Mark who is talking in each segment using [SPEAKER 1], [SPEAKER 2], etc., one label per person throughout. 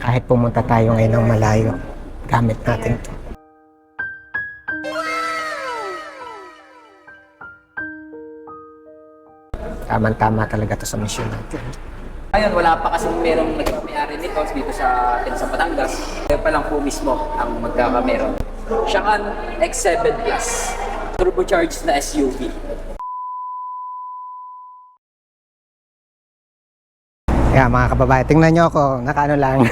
[SPEAKER 1] kahit pumunta tayo ngayon ng malayo, gamit natin to. Tama-tama talaga to sa mission natin.
[SPEAKER 2] Ngayon, wala pa kasi merong nagpamayari nito dito sa atin sa Batangas. Kaya pa lang po mismo ang magkakameron. Changan X7 Plus, turbocharged na SUV.
[SPEAKER 1] Yan mga kababae, tingnan nyo ako, nakaano lang.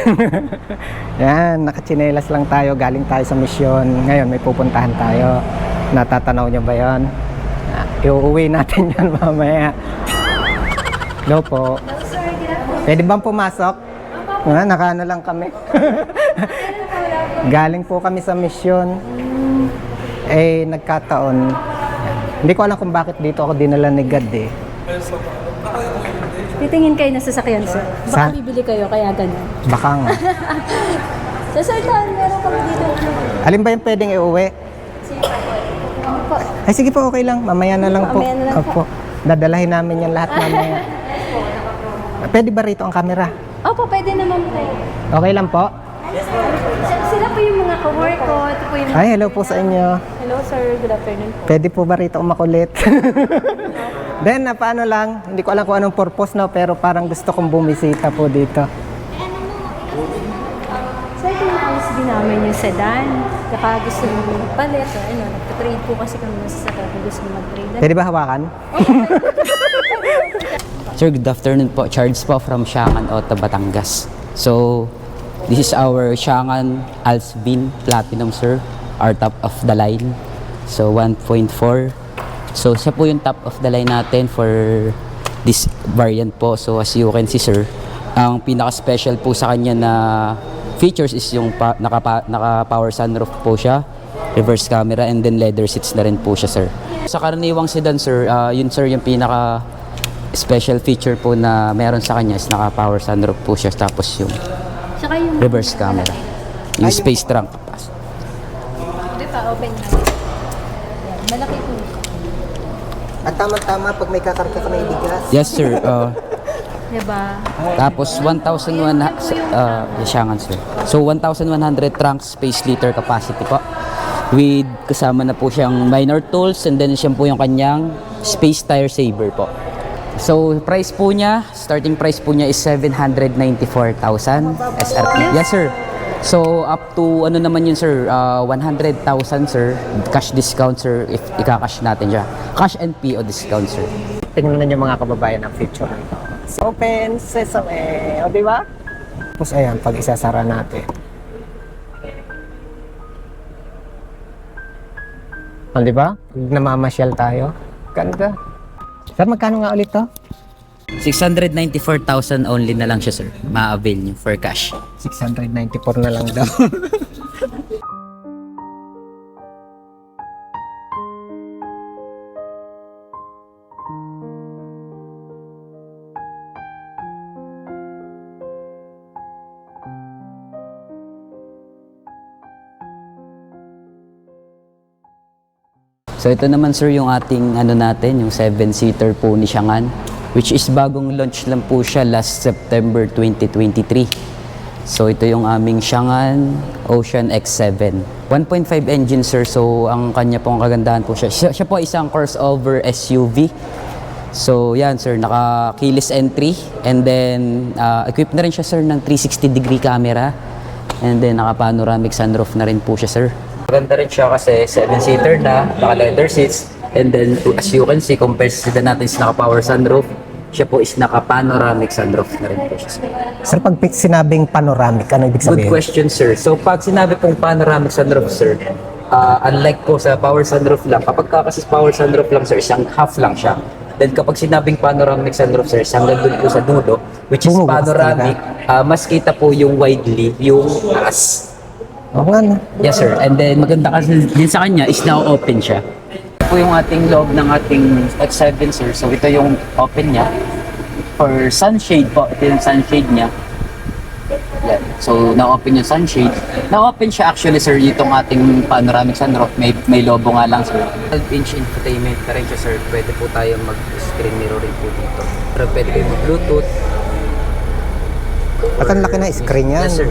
[SPEAKER 1] Yan, nakachinelas lang tayo, galing tayo sa mission. Ngayon may pupuntahan tayo. Natatanaw nyo ba yun? Iuuwi natin yan mamaya. Hello po. Pwede bang pumasok? Nakaano lang kami. Galing po kami sa mission. Eh, nagkataon. Hindi ko alam kung bakit dito ako dinala ni God eh.
[SPEAKER 3] Titingin kayo na sasakyan, sir. Baka bibili kayo, kaya ganun.
[SPEAKER 1] Baka nga.
[SPEAKER 3] So, sir, meron kami dito.
[SPEAKER 1] Alin ba yung pwedeng iuwi? Ay, sige po, okay lang. Mamaya na lang po.
[SPEAKER 3] Mamaya na lang
[SPEAKER 1] Opo. Dadalahin namin yan lahat mamaya. Pwede ba rito ang camera?
[SPEAKER 3] Opo, pwede naman po.
[SPEAKER 1] Okay lang po?
[SPEAKER 3] Sila po yung mga ka-work ko. Ito po yung...
[SPEAKER 1] Ay, hello po sa inyo.
[SPEAKER 3] Hello, sir. Good afternoon po.
[SPEAKER 1] Pwede po ba rito makulit? Then, paano lang, hindi ko alam kung anong purpose na, pero parang gusto kong bumisita po dito.
[SPEAKER 3] Sir, kinaayos din namin yung sedan. Saka gusto nyo palit. O, ano, nagpa-trade po kasi kami na sasakyan kung gusto nyo mag-trade.
[SPEAKER 1] Pwede ba hawakan?
[SPEAKER 2] Sir, good afternoon po. Charles po from Changan Auto Batangas. So, this is our Changan Alsbin Platinum, sir. Our top of the line. So, 1.4. So, siya po yung top of the line natin for this variant po. So, as you can see, sir, ang pinaka-special po sa kanya na features is yung naka-power sunroof po siya, reverse camera, and then leather seats na rin po siya, sir. Sa karaniwang sedan, sir, yun, sir, yung pinaka-special feature po na meron sa kanya is naka-power sunroof po siya, tapos yung reverse camera, yung space trunk.
[SPEAKER 3] Hindi pa, open na. Yan, malaki po.
[SPEAKER 1] At tama-tama pag may kakarga ka na ibigas.
[SPEAKER 2] Yes, sir.
[SPEAKER 3] Diba?
[SPEAKER 2] Tapos 1,100 Changan, sir. So 1,100 trunk space liter capacity po. With kasama na po siyang minor tools, and then siya po yung kanyang space tire saver po. So price po niya, starting price po niya is 794,000 SRP. Yes, sir. So up to ano naman yun, sir, 100,000, sir, cash discount, sir, if ika-cash natin siya. Cash and PO discount, sir.
[SPEAKER 1] Tingnan niyo mga kababayan ang feature nito. Open sesame, o diba? Tapos ayan, pag isasara natin. O diba? Namamasyal tayo. Ganda. Sir, magkano nga ulit to?
[SPEAKER 2] 694,000 only na lang siya, sir. Ma-avail niyo for cash.
[SPEAKER 1] 694 na lang daw.
[SPEAKER 2] So ito naman, sir, yung ating natin, yung 7-seater po ni Changan, which is bagong launch lang po siya last September 2023. So ito yung aming Changan Ocean X7. 1.5 engine, sir. So ang kanya pong kagandahan po siya po isang crossover SUV. So yan, sir, naka keyless entry, and then equipped na rin siya, sir, ng 360-degree camera, and then naka panoramic sunroof na rin po siya, sir. Maganda rin siya kasi 7-seater na, naka-leather seats, and then as you can see, compared sa sedan natin is naka-power sunroof, siya po is naka-panoramic sunroof na rin po siya.
[SPEAKER 1] Sir, pag sinabing panoramic, ano ibig sabihin?
[SPEAKER 2] Good question, sir. So pag sinabi pong panoramic sunroof, sir, unlike po sa power sunroof lang, kapag kasi power sunroof lang, sir, isang half lang siya. Then kapag sinabing panoramic sunroof, sir, hanggang doon po sa dulo, which is panoramic, mas kita po yung widely, yung taas.
[SPEAKER 1] Oo nga, no?
[SPEAKER 2] Yes, sir. And then maganda kasi din sa kanya is now open siya. Ito po yung ating loob ng ating X7, sir. So ito yung open niya. For sunshade po, ito yung sunshade niya. Yan. So na-open yung sunshade. Na-open siya actually, sir, itong ating panoramic sunroof. May lobo nga lang, sir. 12-inch infotainment na rin siya, sir. Pwede po tayo mag-screen mirroring po dito. Pero pwede kayo mag-Bluetooth.
[SPEAKER 1] At ang laki na screen yan.
[SPEAKER 2] Yes, sir.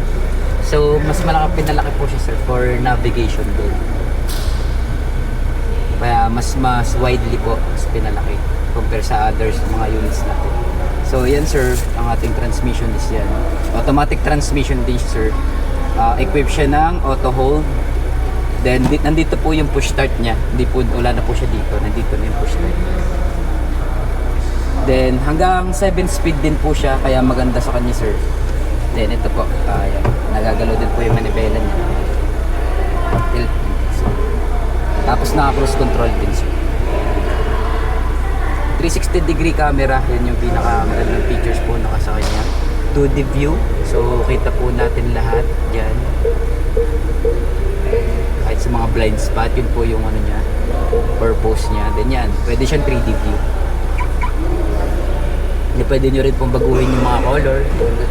[SPEAKER 2] So, mas malaki, pinalaki po siya, sir, for navigation din. Kaya mas widely po, mas pinalaki compare sa others mga units natin. So, yan, sir, ang ating transmission is yan. Automatic transmission din siya, sir. Equipped siya ng auto hold. Then, nandito po yung push start niya. Wala na po siya dito. Nandito na yung push start. Then, hanggang 7 speed din po siya, kaya maganda sa kanya, sir. Then, ito po, yan. Nagagalaw din po yung manibela niya. Tilt. Tapos, naka-cruise control din, sir. 360-degree camera, yun yung pinaka-magandang features po naka sa kanya. 2D view, so kita po natin lahat dyan. Kahit sa mga blind spot, yun po yung ano niya, purpose niya. Then yan, pwede siyang 3D view. Pwede nyo rin pong baguhin yung mga color,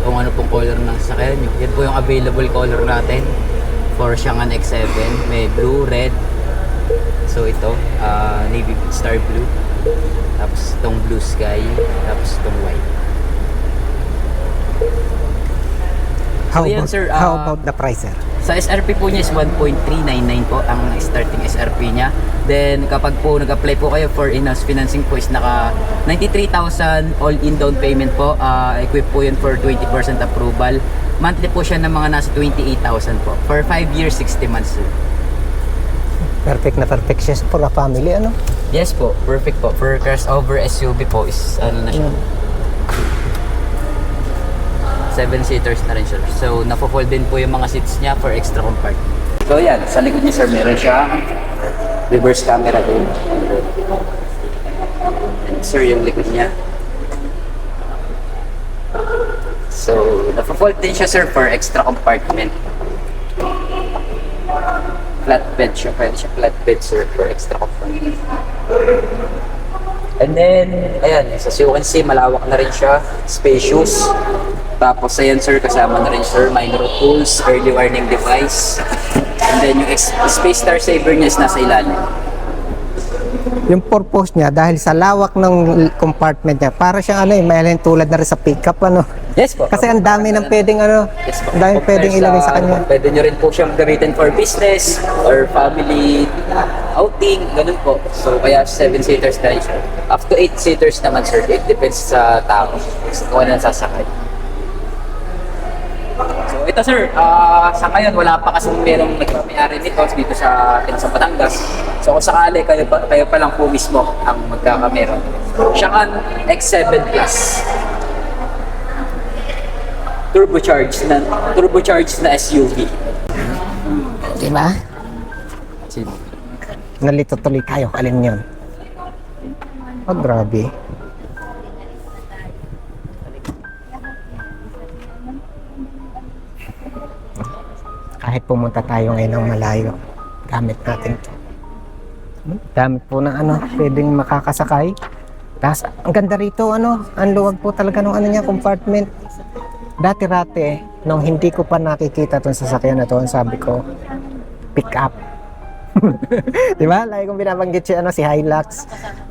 [SPEAKER 2] kung ano pong color ng sasakyan nyo. Yan po yung available color natin for Changan X7. May blue, red. So ito, navy star blue. Tapos itong blue sky. Tapos itong white.
[SPEAKER 1] How about the price, sir?
[SPEAKER 2] Sa SRP po niya is 1.399 po ang starting SRP niya. Then kapag po nag-apply po kayo for in-house financing po is naka 93,000 all-in down payment po. Equip po yun for 20% approval. Monthly po siya ng mga nasa 28,000 po. For 5 years, 60 months. Sir.
[SPEAKER 1] Perfect na perfect siya for a family, ano?
[SPEAKER 2] Yes po, perfect po. For crossover SUV po is ano na siya. 7-seaters na rin siya. So, napo-fold din po yung mga seats niya for extra compartment. So, yan. Sa likod niya, sir, meron siya reverse camera din. And, sir, yung likod niya. So, napo-fold din siya, sir, for extra compartment. Flatbed siya. Pwede siya flatbed, sir, for extra compartment. And then, ayan, as you can see, malawak na rin siya. Spacious. Tapos, ayan, sir, kasama na rin, sir, minor tools, early warning device. And then, yung space star saver niya is nasa ilalim.
[SPEAKER 1] Yung purpose niya, dahil sa lawak ng compartment niya, para siyang ano may tulad na rin sa pickup, ano?
[SPEAKER 2] Yes po.
[SPEAKER 1] Kasi ang dami ng pwedeng ano,
[SPEAKER 2] Yes po.
[SPEAKER 1] ang dami pwedeng ilagay sa kanya.
[SPEAKER 2] Pwede nyo rin po siyang gamitin for business or family outing, ganun po. So, kaya 7-seaters na rin siya. Up to 8-seaters naman, sir. It depends sa tao. Kung ano sasakay. So, ito, sir. Sa ngayon, wala pa kasi merong nagpamayari nito dito sa Batangas. So, kung sakali, kayo pa lang po mismo ang magkakameron. Changan X7 Plus. Turbocharged na SUV.
[SPEAKER 1] Diba? Nalito tuloy tayo, alin yun? Oh, grabe. Kahit pumunta tayo ngayon ng malayo, gamit natin to. Gamit po na ano, pwedeng makakasakay. Tapos, ang ganda rito, ano, ang luwag po talaga ng ano niya, compartment. Dati-rati, nung hindi ko pa nakikita itong sasakyan na to, sabi ko, pick up. Diba? Lagi kong binabanggit si Hilux.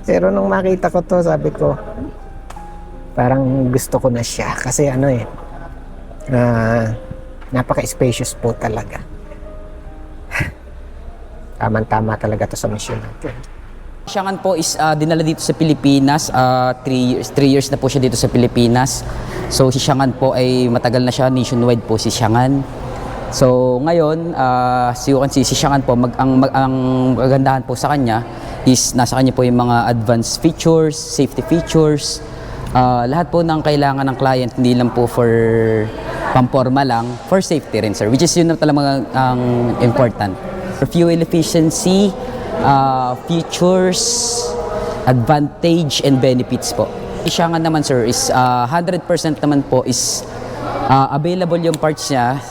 [SPEAKER 1] Pero nung makita ko to, sabi ko, parang gusto ko na siya. Kasi ano napaka-spacious po talaga. Tamang-tama talaga to sa mission natin.
[SPEAKER 2] Changan po is dinala dito sa Pilipinas. 3 years na po siya dito sa Pilipinas. So si Changan po ay matagal na siya, nationwide po si Changan. So ngayon, si Changan po, ang magandahan po sa kanya is nasa kanya po yung mga advanced features, safety features, lahat po ng kailangan ng client, hindi lang po for pamporma lang, for safety rin, sir, which is yun na talaga ang important. For fuel efficiency, features, advantage, and benefits po. Changan naman, sir, is 100% naman po is available yung parts niya,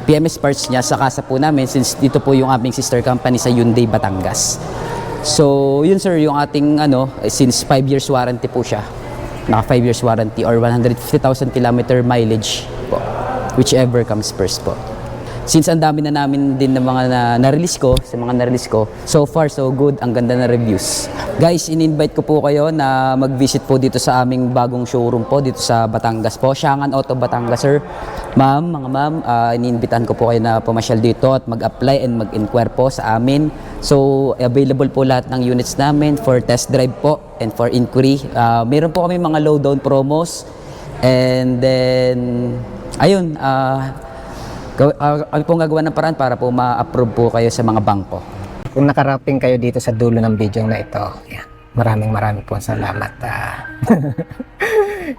[SPEAKER 2] PMS parts niya sa kasa po namin since dito po yung aming sister company sa Hyundai Batangas. So, yun, sir, yung ating since 5 years warranty po siya. Naka 5 years warranty or 150,000 kilometer mileage po. Whichever comes first po. since ang dami na namin din ng mga na-release ko, sa mga na-release ko, so far so good, ang ganda na reviews. Guys, in-invite ko po kayo na mag-visit po dito sa aming bagong showroom po dito sa Batangas po, Siangan Auto Batangas, sir. Ma'am, mga ma'am, iniimbitahan ko po kayo na pumasyal dito at mag-apply and mag-inquire po sa amin. So, available po lahat ng units namin for test drive po and for inquiry. Meron po kami mga low down promos, and then, ayun, ano pong gagawa ng paraan para po ma-approve po kayo sa mga bangko.
[SPEAKER 1] Kung nakarating kayo dito sa dulo ng video na ito, yan, maraming po salamat.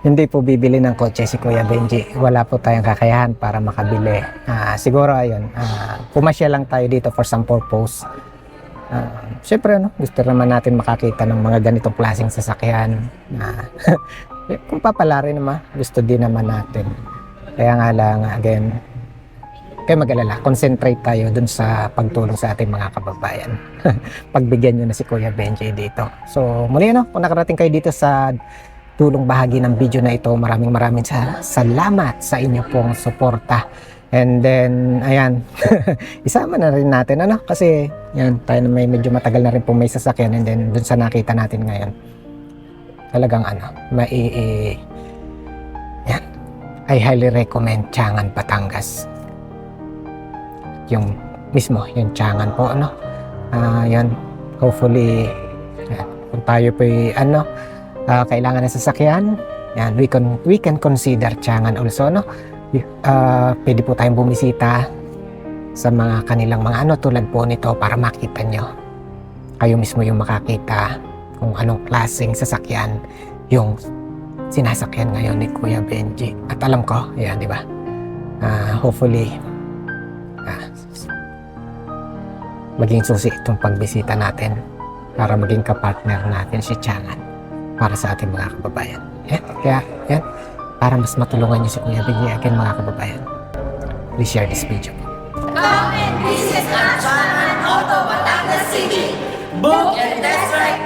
[SPEAKER 1] Hindi po bibili ng kotse si Kuya Benji. Wala po tayong kakayahan para makabili. Siguro ayun, pumasya lang tayo dito for some purpose. Siyempre, gusto naman natin makakita ng mga ganitong klaseng sasakyan. Kung papalari naman, gusto din naman natin. Kaya nga lang, again, kayo mag-alala, concentrate tayo dun sa pagtulong sa ating mga kababayan. Pagbigyan nyo na si Kuya Benji dito. So, muli kung nakarating kayo dito sa tulong bahagi ng video na ito, maraming salamat sa inyo pong suporta. And then, ayan, isama na rin natin, kasi yan, tayo na medyo matagal na rin po may sasakyan, and then dun sa nakita natin ngayon, talagang yan, I highly recommend Siangan, Batangas. Yung Siangan po, yan, hopefully, yan, kung tayo po kailangan ng sasakyan, yan, we can consider Siangan also, pwede po tayong bumisita sa mga kanilang mga tulad po nito para makita nyo. Kayo mismo yung makakita kung anong klaseng sasakyan yung sinasakyan ngayon ni Kuya Benji. At alam ko, yan, di ba? Hopefully, maging susi itong pagbisita natin para maging kapartner natin si Siangan para sa ating mga kababayan. Kaya, yan, para mas matulungan niyo si Kuya Benji again, mga kababayan, please share this video po.
[SPEAKER 4] Come and visit at Siangan Auto Batangas City. Book and test drive